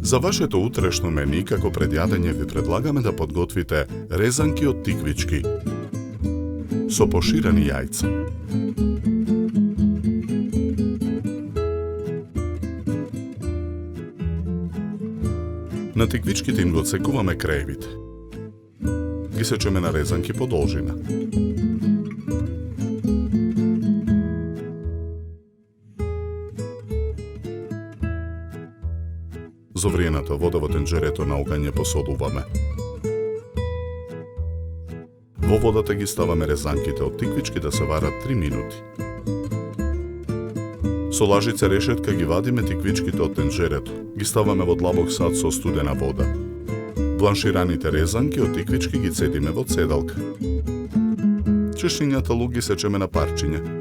За вашето утрешно мени, како предјадење ви предлагаме да подготвите резанки од тиквички со поширани јајца. На тиквичките им го отсекуваме краевите. Ги сечеме на резанки по должина. Зовриената вода во тенџерето на оган ја посолуваме. Во водата ги ставаме резанките од тиквички да се варат 3 минути. Со лажица решетка ги вадиме тиквичките од тенџерето. Ги ставаме во длабок сад со студена вода. Бланшираните резанки од тиквички ги цедиме во цедалка. Чешнињата лук ги сечеме на парчиња.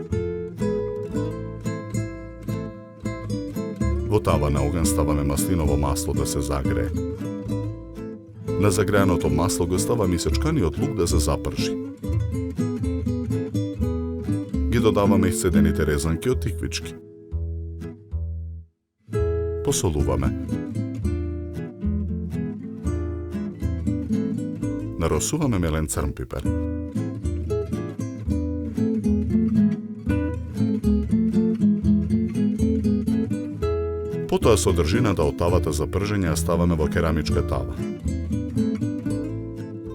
Во тава на оган ставаме маслиново масло да се загрее. На загреаното масло го ставаме исечканиот лук да се запржи. Ги додаваме исцедените резанки од тиквички. Посолуваме. Наросуваме мелен црн пипер. Потоа содржината од тавата за пржење ја ставаме во керамичка тава.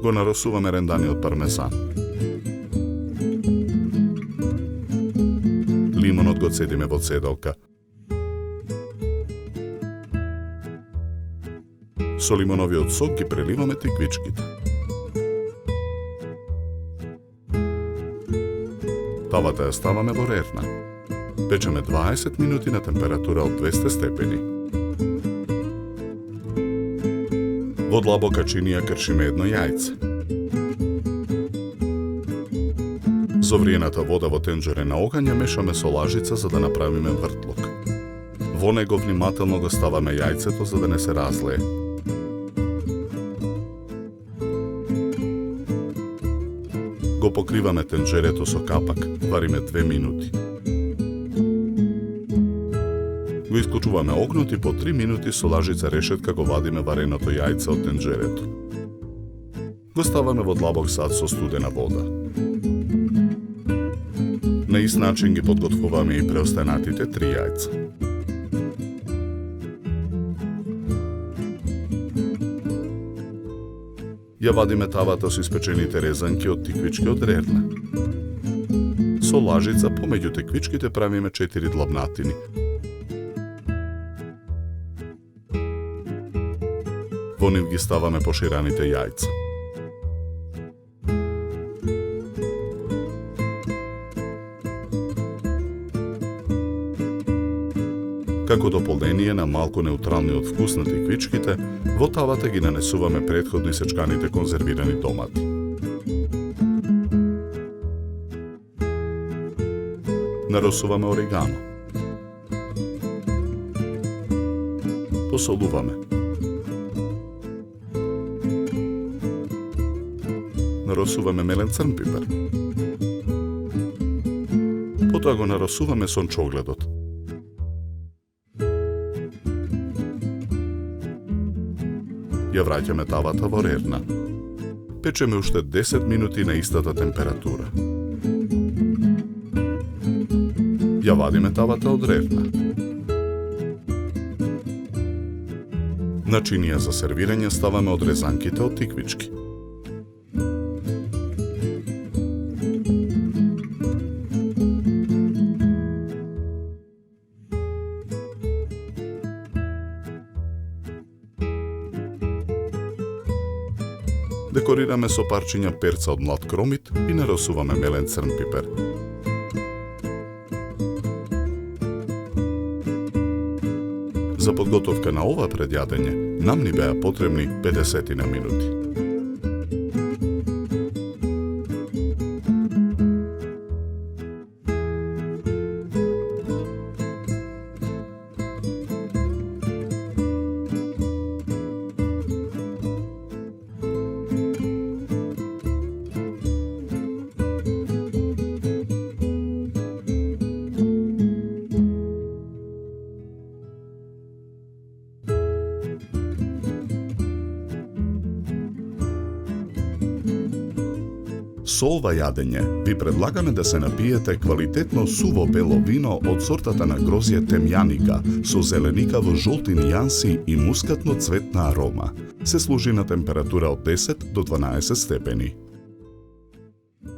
Го наросуваме ренданиот пармезан. Лимонот го цедиме во цедалка. Со лимоновиот сок ги преливаме тиквичките. Тавата ја ставаме во рерна. Печеме 20 минути на температура од 200 степени. Во длабока чинија кршиме едно јајце. Зовриената вода во тенџере на оган ја мешаме со лажица за да направиме вртлок. Во него внимателно го ставаме јајцето за да не се разлее. Го покриваме тенџерето со капак, вариме 2 минути. Го исклучуваме огнот и по 3 минути со лажица решетка го вадиме вареното јајце од тенџерето. Го ставаме во длабок сад со студена вода. На ист начин ги подготвуваме и преостанатите 3 јајца. Ја вадиме тавата со испечените резанки од тиквички од рерна. Со лажица помеѓу тиквичките правиме 4 длабнатини. Во нив ги ставаме пошираните јајца. Како дополнение на малку неутралниот вкус на тиквичките, во тавата ги нанесуваме претходно исечканите конзервирани томати. Наросуваме орегано. Посолуваме. Наросуваме мелен црн пипер. Потоа го наросуваме сончогледот. Ја враќаме тавата во рерна. Печеме уште 10 минути на истата температура. Ја вадиме тавата од рерна. На чинија за сервирање ставаме од резанките од тиквички. Декорираме со парчиња перца од млад кромит и наросуваме мелен црн пипер. За подготовка на ова предјадење нам ни беа потребни 50 минути. Со ова јадење ви предлагаме да се напиете квалитетно суво бело вино од сортата на грозје темјаника со зеленикаво жолти нијанси и мускатно цветна арома. Се служи на температура од 10 до 12 степени.